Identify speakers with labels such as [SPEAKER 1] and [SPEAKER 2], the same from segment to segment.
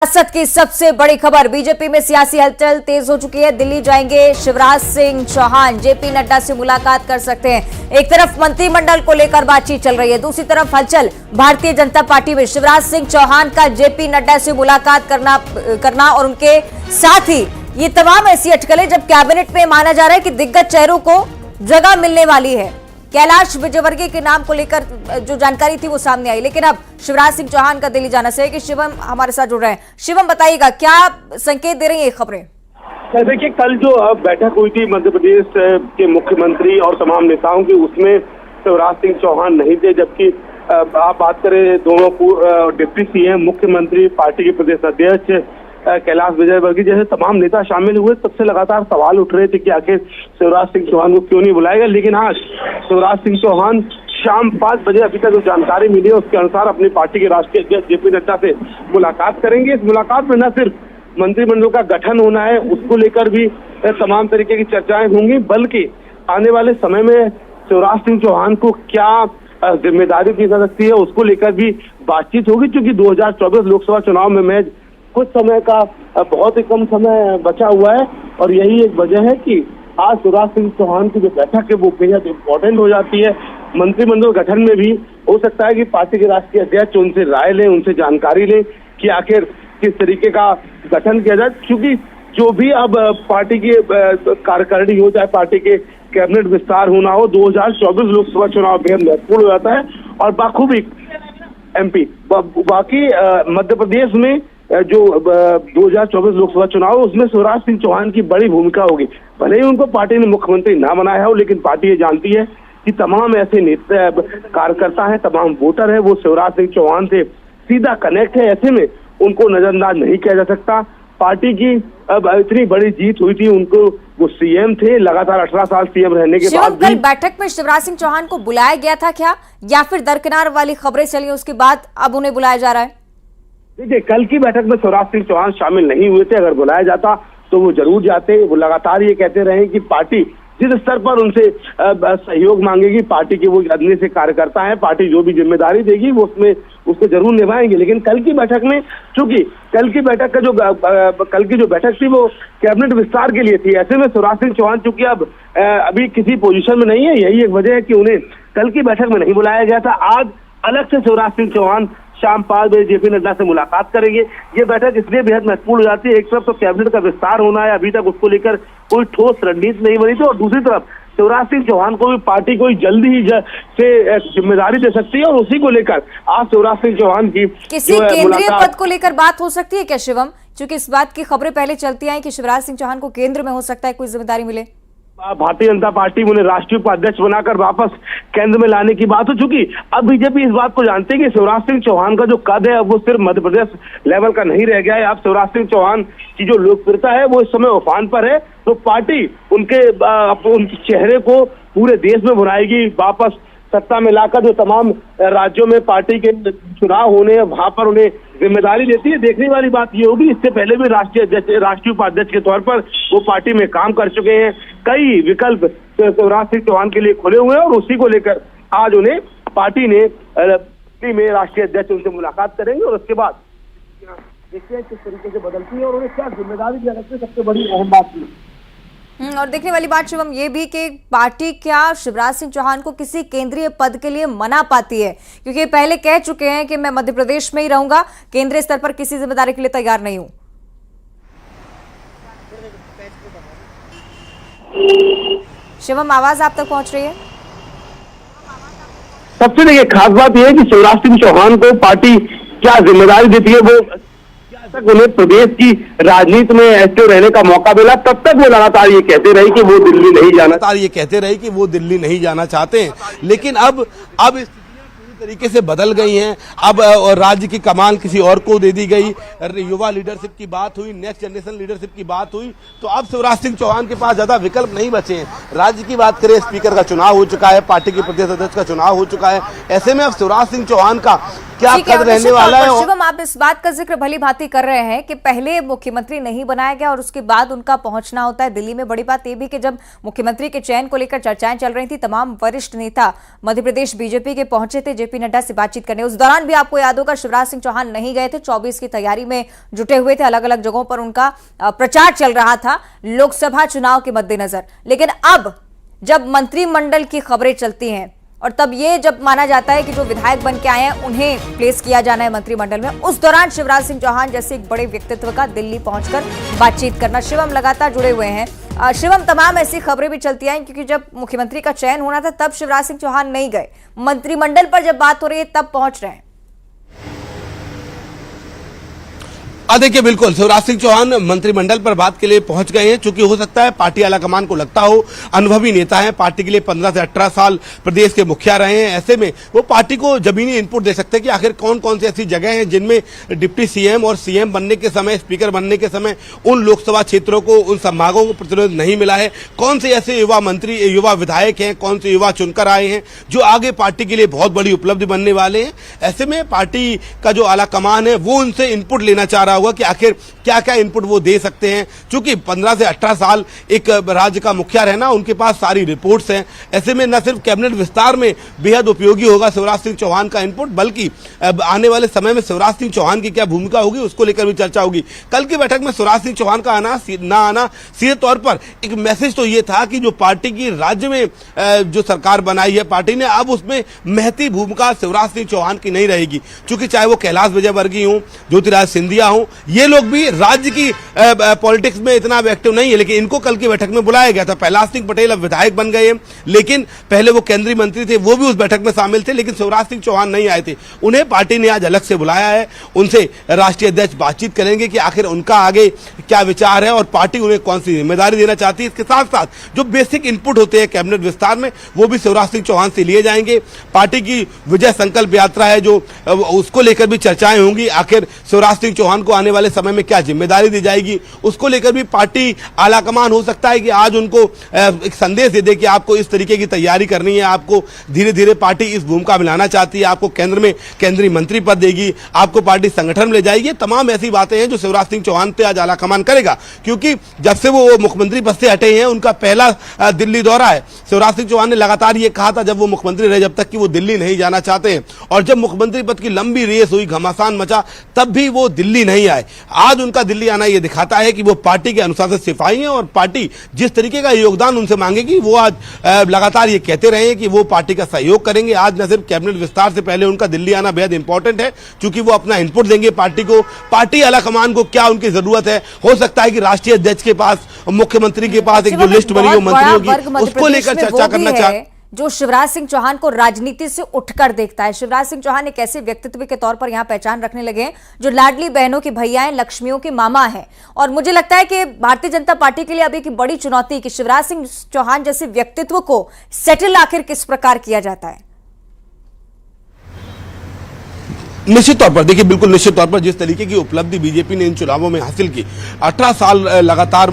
[SPEAKER 1] सियासत की सबसे बड़ी खबर, बीजेपी में सियासी हलचल तेज हो चुकी है। दिल्ली जाएंगे शिवराज सिंह चौहान, जेपी नड्डा से मुलाकात कर सकते हैं। एक तरफ मंत्रिमंडल को लेकर बातचीत चल रही है, दूसरी तरफ हलचल भारतीय जनता पार्टी में। शिवराज सिंह चौहान का जेपी नड्डा से मुलाकात करना और उनके साथ ही ये तमाम ऐसी अटकलें जब कैबिनेट में माना जा रहा है कि दिग्गज चेहरों को जगह मिलने वाली है। कैलाश विजयवर्गीय के नाम को लेकर जो जानकारी थी वो सामने आई, लेकिन अब शिवराज सिंह चौहान का दिल्ली जाना सही कि शिवम हमारे साथ जुड़ रहे हैं। शिवम, बताइएगा क्या संकेत दे रही है ये खबरें?
[SPEAKER 2] देखिए, कल जो बैठक हुई थी मध्य प्रदेश के मुख्यमंत्री और तमाम नेताओं की, उसमें शिवराज सिंह चौहान नहीं थे, जबकि आप बात करें दोनों डिप्टी सीएम, मुख्यमंत्री, पार्टी के प्रदेश अध्यक्ष कैलाश विजयवर्गीय जैसे तमाम नेता शामिल हुए। तब से लगातार सवाल उठ रहे थे कि आखिर शिवराज सिंह चौहान को क्यों नहीं बुलाएगा। लेकिन आज शिवराज सिंह चौहान शाम 5 बजे अभी तक जो जानकारी मिली है उसके अनुसार अपनी पार्टी के राष्ट्रीय अध्यक्ष जेपी नड्डा से मुलाकात करेंगे। इस मुलाकात में न सिर्फ मंत्रिमंडल का गठन होना है, उसको लेकर भी तमाम तरीके की चर्चाएं होंगी, बल्कि आने वाले समय में शिवराज सिंह चौहान को क्या जिम्मेदारी दी जा सकती है उसको लेकर भी बातचीत होगी। क्योंकि 2024 लोकसभा चुनाव में महज कुछ समय का बहुत ही कम समय बचा हुआ है, और यही एक वजह है कि आज शिवराज सिंह चौहान की जो बैठक है वो बेहद इम्पोर्टेंट हो जाती है। मंत्रिमंडल गठन में भी हो सकता है कि पार्टी के राष्ट्रीय अध्यक्ष उनसे राय लें, उनसे जानकारी लें कि आखिर किस तरीके का गठन किया जाए। क्योंकि जो भी अब पार्टी की कार्यकारिणी हो, चाहे पार्टी के कैबिनेट विस्तार होना हो, 2024 लोकसभा चुनाव बेहद महत्वपूर्ण हो जाता है। और बाखूबी एमपी बाकी मध्य प्रदेश में जो 2024 लोकसभा चुनाव है उसमें शिवराज सिंह चौहान की बड़ी भूमिका होगी। भले ही उनको पार्टी ने मुख्यमंत्री ना बनाया हो, लेकिन पार्टी ये जानती है कि तमाम ऐसे नेता कार्यकर्ता हैं, तमाम वोटर है, वो शिवराज सिंह चौहान से सीधा कनेक्ट है। ऐसे में उनको नजरअंदाज नहीं किया जा सकता। पार्टी की अब इतनी बड़ी जीत हुई थी, उनको वो सीएम थे, लगातार 18 साल सीएम रहने के बाद
[SPEAKER 1] कल बैठक में शिवराज सिंह चौहान को बुलाया गया था क्या, या फिर दरकिनार वाली खबरें चली उसके बाद अब उन्हें बुलाया जा रहा है?
[SPEAKER 2] देखिए, कल की बैठक में शिवराज सिंह चौहान शामिल नहीं हुए थे। अगर बुलाया जाता तो वो जरूर जाते। वो लगातार ये कहते रहे कि पार्टी जिस स्तर पर उनसे सहयोग मांगेगी, पार्टी के वो अन्य से कार्यकर्ता हैं, पार्टी जो भी जिम्मेदारी देगी वो उसको जरूर निभाएंगे। लेकिन कल की बैठक में, चूंकि कल की जो बैठक थी वो कैबिनेट विस्तार के लिए थी, ऐसे में शिवराज सिंह चौहान चूंकि अब अभी किसी पोजीशन में नहीं है, यही एक वजह है कि उन्हें कल की बैठक में नहीं बुलाया गया था। आज अलग से शिवराज सिंह चौहान शाम 5 बजे जेपी नड्डा से मुलाकात करेंगे। ये बैठक इसलिए बेहद महत्वपूर्ण हो जाती है, एक तरफ तो कैबिनेट का विस्तार होना है, अभी तक उसको लेकर कोई ठोस रणनीति नहीं बनी थी, और दूसरी तरफ शिवराज सिंह चौहान को भी पार्टी कोई जल्दी ही से जिम्मेदारी दे सकती है, और उसी को लेकर आज शिवराज सिंह चौहान की
[SPEAKER 1] किसी केंद्रीय पद को लेकर बात हो सकती है क्या शिवम? क्योंकि इस बात की खबरें पहले चलती आई कि शिवराज सिंह चौहान को केंद्र में हो सकता है कोई जिम्मेदारी मिले।
[SPEAKER 2] भारतीय जनता पार्टी उन्हें राष्ट्रीय उपाध्यक्ष बनाकर वापस केंद्र में लाने की बात हो चुकी। अब बीजेपी इस बात को जानती है कि शिवराज सिंह चौहान का जो कद है अब वो सिर्फ मध्य प्रदेश लेवल का नहीं रह गया है। अब शिवराज सिंह चौहान की जो लोकप्रियता है वो इस समय उफान पर है, तो पार्टी उनके चेहरे को पूरे देश में बुलाएगी, वापस सत्ता में लाकर जो तमाम राज्यों में पार्टी के चुनाव होने हैं वहां पर उन्हें जिम्मेदारी देती है। देखने वाली बात ये होगी, इससे पहले भी राष्ट्रीय उपाध्यक्ष के तौर पर वो पार्टी में काम कर चुके हैं। कई विकल्प शिवराज सिंह चौहान के लिए खुले हुए हैं, और उसी को लेकर आज उन्हें पार्टी ने में राष्ट्रीय अध्यक्ष उनसे मुलाकात करेंगे, और उसके बाद देखते हैं किस तरीके से बदलती है और उन्हें क्या जिम्मेदारी दी जाती है। सबसे बड़ी अहम बात थी।
[SPEAKER 1] और देखने वाली बात शिवम ये भी कि पार्टी क्या शिवराज सिंह चौहान को किसी केंद्रीय पद के लिए मना पाती है, क्योंकि पहले कह चुके हैं कि मैं मध्य प्रदेश में ही रहूंगा, केंद्रीय स्तर पर किसी जिम्मेदारी के लिए तैयार नहीं हूं। शिवम, आवाज आप तक पहुंच रही है?
[SPEAKER 2] सबसे देखिए खास बात यह है कि शिवराज सिंह चौहान को पार्टी क्या जिम्मेदारी देती है, वो तक उन्हें प्रदेश की राजनीति में एक्टिव रहने का मौका मिला, तब तक वो लगातार ये कहते रहे कि वो दिल्ली नहीं जाना चाहते हैं। लेकिन अब पूरी तरीके से बदल गई हैं। अब राज्य की कमान किसी और को दे दी गई, युवा लीडरशिप की बात हुई, नेक्स्ट जनरेशन लीडरशिप की बात हुई, तो अब शिवराज सिंह चौहान के पास ज्यादा विकल्प नहीं बचे हैं। राज्य की बात करें, स्पीकर का चुनाव हो चुका है, पार्टी के प्रदेश अध्यक्ष का चुनाव हो चुका है। ऐसे में अब शिवराज सिंह चौहान का
[SPEAKER 3] क्या
[SPEAKER 1] ठीक है,
[SPEAKER 3] कद
[SPEAKER 1] और
[SPEAKER 3] रहने
[SPEAKER 1] निश्चित
[SPEAKER 3] वाला
[SPEAKER 1] तौर
[SPEAKER 3] है।
[SPEAKER 1] पर शिवम, आप इस बात का जिक्र भली भांति कर रहे हैं कि पहले मुख्यमंत्री नहीं बनाया गया और उसके बाद उनका पहुंचना होता है दिल्ली में। बड़ी बात यह भी कि जब मुख्यमंत्री के चयन को लेकर चर्चाएं चल रही थी, तमाम वरिष्ठ नेता मध्य प्रदेश बीजेपी के पहुंचे थे जेपी नड्डा से बातचीत करने। उस दौरान भी आपको याद होगा शिवराज सिंह चौहान नहीं गए थे, 24 की तैयारी में जुटे हुए थे, अलग अलग जगहों पर उनका प्रचार चल रहा था लोकसभा चुनाव के मद्देनजर। लेकिन अब जब मंत्रिमंडल की खबरें चलती हैं और तब ये जब माना जाता है कि जो विधायक बन के आए हैं उन्हें प्लेस किया जाना है मंत्रिमंडल में, उस दौरान शिवराज सिंह चौहान जैसे एक बड़े व्यक्तित्व का दिल्ली पहुंचकर बातचीत करना। शिवम लगातार जुड़े हुए हैं। शिवम, तमाम ऐसी खबरें भी चलती आई क्योंकि जब मुख्यमंत्री का चयन होना था तब शिवराज सिंह चौहान नहीं गए, मंत्रिमंडल पर जब बात हो रही है तब पहुंच रहे हैं।
[SPEAKER 3] देखिए, बिल्कुल शिवराज सिंह चौहान मंत्रिमंडल पर बात के लिए पहुंच गए हैं। चूंकि हो सकता है पार्टी आलाकमान को लगता हो, अनुभवी नेता हैं, पार्टी के लिए 15 से 18 साल प्रदेश के मुखिया रहे हैं, ऐसे में वो पार्टी को जमीनी इनपुट दे सकते हैं कि आखिर कौन कौन सी ऐसी जगह हैं जिनमें डिप्टी सीएम और सीएम बनने के समय, स्पीकर बनने के समय उन लोकसभा क्षेत्रों को, उन संभागों को प्रतिनिधित्व नहीं मिला है। कौन से ऐसे युवा मंत्री, युवा विधायक हैं, कौन से युवा चुनकर आए हैं जो आगे पार्टी के लिए बहुत बड़ी उपलब्धि बनने वाले हैं। ऐसे में पार्टी का जो आलाकमान है वो उनसे इनपुट लेना चाह रहा होगा कि आखिर क्या क्या इनपुट वो दे सकते हैं। चूंकि 15 से 18 साल एक राज्य का मुखिया रहना, उनके पास सारी रिपोर्ट्स हैं। ऐसे में न सिर्फ कैबिनेट विस्तार में बेहद उपयोगी होगा शिवराज सिंह चौहान का इनपुट, बल्कि आने वाले समय में शिवराज सिंह चौहान की क्या भूमिका होगी उसको लेकर भी चर्चा होगी। कल की बैठक में शिवराज सिंह चौहान का आना सीधे तौर पर एक मैसेज तो ये था कि जो पार्टी की राज्य में जो सरकार बनाई है पार्टी ने, अब उसमें महती भूमिका शिवराज सिंह चौहान की नहीं रहेगी। चूंकि चाहे वो कैलाश विजयवर्गीय हों, ज्योतिरादित्य सिंधिया हों, ये लोग भी राज्य की पॉलिटिक्स में इतना एक्टिव नहीं है, लेकिन इनको कल की बैठक में बुलाया गया था। प्रहलाद सिंह पटेल अब विधायक बन गए, लेकिन पहले वो केंद्रीय मंत्री थे, वो भी उस बैठक में शामिल थे, लेकिन शिवराज सिंह चौहान नहीं आए थे। उन्हें पार्टी ने आज अलग से बुलाया है। उनसे राष्ट्रीय अध्यक्ष बातचीत करेंगे कि आखिर उनका आगे क्या विचार है और पार्टी उन्हें कौन सी जिम्मेदारी देना चाहती है। इसके साथ साथ जो बेसिक इनपुट होते हैं कैबिनेट विस्तार में, वो भी शिवराज सिंह चौहान से लिए जाएंगे। पार्टी की विजय संकल्प यात्रा है जो, उसको लेकर भी चर्चाएं होंगी। आखिर शिवराज सिंह चौहान को आने वाले समय में क्या जिम्मेदारी दी जाएगी, उसको लेकर भी पार्टी आलाकमान हो सकता है कि आज उनको एक संदेश दे दे कि आपको इस तरीके की तैयारी करनी है, आपको धीरे धीरे पार्टी इस भूमिका में लाना चाहती है, आपको केंद्र में केंद्रीय मंत्री पद देगी, आपको पार्टी संगठन में ले जाएगी। तमाम ऐसी बातें हैं जो शिवराज सिंह चौहान पे आज आलाकमान करेगा, क्योंकि जब से वो मुख्यमंत्री पद से हटे हैं उनका पहला दिल्ली दौरा है। शिवराज सिंह चौहान ने लगातार ये कहा था जब वो मुख्यमंत्री रहे जब तक कि वो दिल्ली नहीं जाना चाहते हैं, और जब मुख्यमंत्री पद की लंबी रेस हुई, घमासान मचा, तब भी वो दिल्ली नहीं आए। आज उनका दिल्ली आना ये दिखाता है कि वो पार्टी के अनुशासित सिपाही हैं और पार्टी जिस तरीके का योगदान उनसे मांगेगी वो आज लगातार ये कहते रहे हैं कि वो पार्टी का सहयोग करेंगे। आज न सिर्फ कैबिनेट विस्तार से पहले उनका दिल्ली आना बेहद इंपॉर्टेंट है, क्योंकि वो अपना इनपुट देंगे पार्टी को, पार्टी आलाकमान को क्या उनकी जरूरत है। हो सकता है कि राष्ट्रीय अध्यक्ष के पास, मुख्यमंत्री के पास एक जो लिस्ट बनी हो मंत्रियों की, उसको लेकर चर्चा करना चाहते
[SPEAKER 1] जो शिवराज सिंह चौहान को राजनीति से उठकर देखता है। शिवराज सिंह चौहान एक ऐसे व्यक्तित्व के तौर पर यहां पहचान रखने लगे हैं जो लाडली बहनों की भैया हैं, लक्ष्मियों के मामा हैं। और मुझे लगता है कि भारतीय जनता पार्टी के लिए अभी की बड़ी चुनौती कि शिवराज सिंह चौहान जैसे व्यक्तित्व को सेटल आखिर किस प्रकार किया जाता है।
[SPEAKER 3] निश्चित तौर पर देखिए, बिल्कुल निश्चित तौर पर जिस तरीके की उपलब्धि बीजेपी ने इन चुनावों में हासिल की, 18 साल लगातार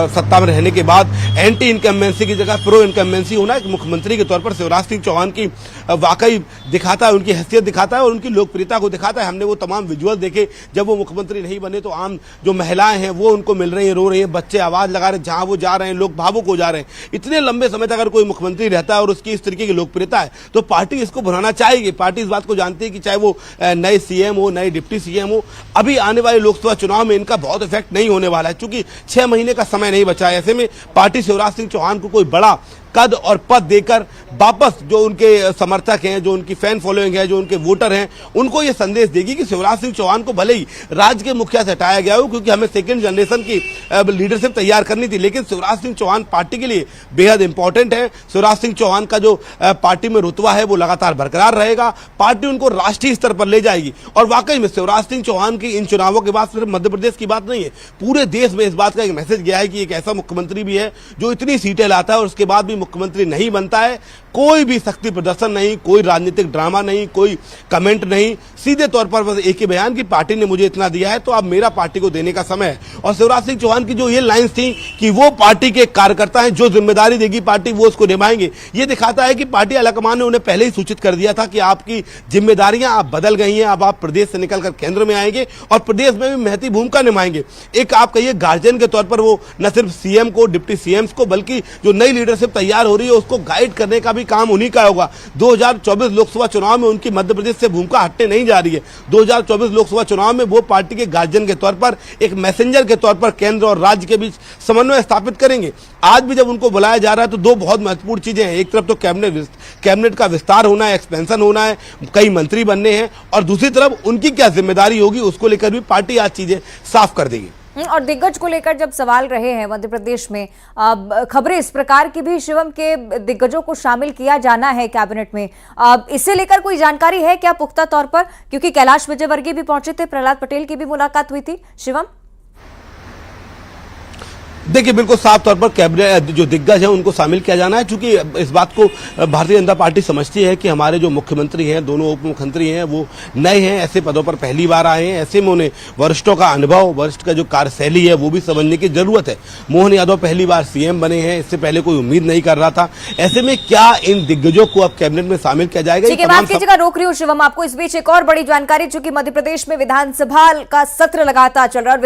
[SPEAKER 3] सत्ता में रहने के बाद एंटी इनकम्बेंसी की जगह प्रो इनकम्बेंसी होना एक मुख्यमंत्री के तौर पर शिवराज सिंह चौहान की वाकई दिखाता है, उनकी हैसियत दिखाता है और उनकी लोकप्रियता को दिखाता है। हमने वो तमाम विजुअल देखे जब वो मुख्यमंत्री नहीं बने तो आम जो महिलाएं हैं वो उनको मिल रही हैं, रो रही हैं, बच्चे आवाज लगा रहे हैं, जहां वो जा रहे हैं लोग भावुक हो जा रहे हैं। इतने लंबे समय तक अगर कोई मुख्यमंत्री रहता है और उसकी इस तरीके की लोकप्रियता है तो पार्टी इसको बढ़ाना चाहेगी। पार्टी इस बात को जानती है कि चाहे वो नए सीएम हो, नए डिप्टी सीएम हो, अभी आने वाले लोकसभा चुनाव में इनका बहुत इफेक्ट नहीं होने वाला है, क्योंकि 6 महीने का समय नहीं बचा है। ऐसे में पार्टी शिवराज सिंह चौहान को कोई बड़ा कद और पद देकर वापस जो उनके समर्थक हैं, जो उनकी फैन फॉलोइंग है, जो उनके वोटर हैं, उनको ये संदेश देगी कि शिवराज सिंह चौहान को भले ही राज्य के मुखिया से हटाया गया हो, क्योंकि हमें सेकंड जनरेशन की लीडरशिप तैयार करनी थी, लेकिन शिवराज सिंह चौहान पार्टी के लिए बेहद इंपॉर्टेंट है। शिवराज सिंह चौहान का जो पार्टी में रुतबा है वो लगातार बरकरार रहेगा, पार्टी उनको राष्ट्रीय स्तर पर ले जाएगी। और वाकई में शिवराज सिंह चौहान की इन चुनावों के बाद सिर्फ मध्य प्रदेश की बात नहीं है, पूरे देश में इस बात का एक मैसेज गया है कि एक ऐसा मुख्यमंत्री भी है जो इतनी सीटें लाता है और उसके बाद भी मुख्यमंत्री नहीं बनता है। कोई भी शक्ति प्रदर्शन नहीं, कोई राजनीतिक ड्रामा नहीं, कोई कमेंट नहीं, सीधे तौर पर बस एक ही बयान कि पार्टी ने मुझे इतना दिया है तो अब मेरा पार्टी को देने का समय है। और शिवराज सिंह चौहान की जो ये लाइंस थी कि वो पार्टी के कार्यकर्ता हैं, जो जिम्मेदारी देगी पार्टी वो उसको निभाएंगे, ये दिखाता है कि पार्टी आलाकमान ने उन्हें पहले ही सूचित कर दिया था कि आपकी जिम्मेदारियां आप बदल गई हैं, अब आप प्रदेश से निकलकर केंद्र में आएंगे और प्रदेश में भी महती भूमिका निभाएंगे। एक आप कहिए गार्जियन के तौर पर वो न सिर्फ सीएम को, डिप्टी सीएम को, बल्कि जो नई लीडरशिप तैयार हो रही है उसको गाइड करने का भी काम उन्हीं का होगा। 2024 लोकसभा चुनाव में उनकी मध्य प्रदेश से भूमिका हटने नहीं जा रही है। 2024 लोकसभा चुनाव में वो पार्टी के गार्जियन के तौर पर, एक मैसेंजर के तौर पर केंद्र और राज्य के बीच समन्वय स्थापित करेंगे। आज भी जब उनको बुलाया जा रहा है तो दो बहुत महत्वपूर्ण चीजें हैं। एक तरफ तो कैबिनेट का विस्तार होना है, एक्सपेंशन होना है, कई मंत्री बनने हैं, और दूसरी तरफ उनकी क्या जिम्मेदारी होगी उसको लेकर भी पार्टी आज चीजें साफ कर देगी।
[SPEAKER 1] और दिग्गज को लेकर जब सवाल रहे हैं मध्य प्रदेश में, खबरें इस प्रकार की भी शिवम के दिग्गजों को शामिल किया जाना है कैबिनेट में, इसे लेकर कोई जानकारी है क्या पुख्ता तौर पर? क्योंकि कैलाश विजयवर्गीय भी पहुंचे थे, प्रहलाद पटेल की भी मुलाकात हुई थी। शिवम,
[SPEAKER 3] देखिए बिल्कुल साफ तौर पर कैबिनेट जो दिग्गज हैं उनको शामिल किया जाना है, क्योंकि इस बात को भारतीय जनता पार्टी समझती है कि हमारे जो मुख्यमंत्री हैं, दोनों उप मुख्यमंत्री हैं, वो नए हैं, ऐसे पदों पर पहली बार आए हैं। ऐसे में उन्हें वरिष्ठों का अनुभव, वरिष्ठ का जो कार्यशैली है वो भी समझने की जरूरत है। मोहन यादव पहली बार सीएम बने हैं, इससे पहले कोई उम्मीद नहीं कर रहा था। ऐसे में क्या इन दिग्गजों को अब कैबिनेट में शामिल किया जाएगा?
[SPEAKER 1] ठीक है, माफ कीजिएगा रोक रही हूँ शिवम आपको। इस बीच एक और बड़ी जानकारी, चूंकि मध्य प्रदेश में विधानसभा का सत्र लगातार चल रहा है।